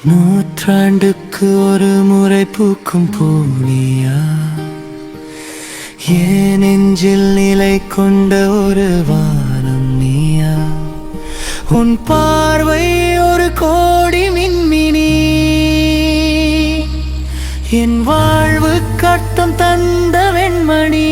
நூற்றாண்டுக்கு ஒரு முறை பூக்கும் பூனியா, ஏன் நெஞ்சில் நிலை கொண்ட ஒரு வானம் நீயா? உன் பார்வை ஒரு கோடி மின்மினி, என் வாழ்வு கட்டம் தந்த வெண்மணி.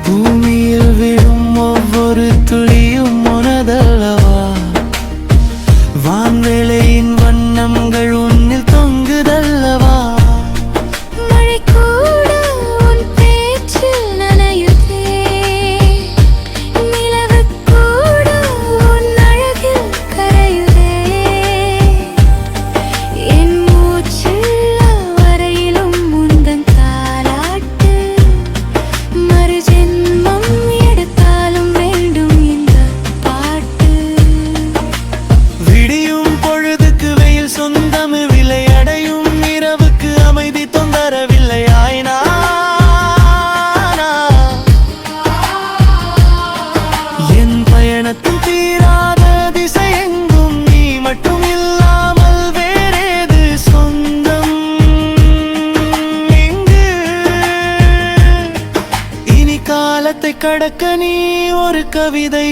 பூமியில் விழும் ஒவ்வொரு துளியும் உனதல்லவா? வான்வேளையின் வண்ணங்கள் உன்னில் தொங்குதல்லவா? மழை கூட உன் பேச்சில் நனையுதே, நிலவு கூட உன் அழகில் கரையுதே. என் மூச்சில் வரையிலும் முந்தன் தாலாட்டு, மறு ஜென்மம் எடுத்தாலும் வேண்டும் இந்த பாட்டு. விடியும் பொழுதுக்கு வெயில் சொந்தம், விளையடையும் இரவுக்கு அமைதி தொந்தரவில்லை. ஆயினானா என் பயணத்தின் தீராத திசை எங்கும் நீ மட்டும் இல்லாமல் வேறேது சொந்தம் இங்கு? இனி காலத்தை கடக்க நீ ஒரு கவிதை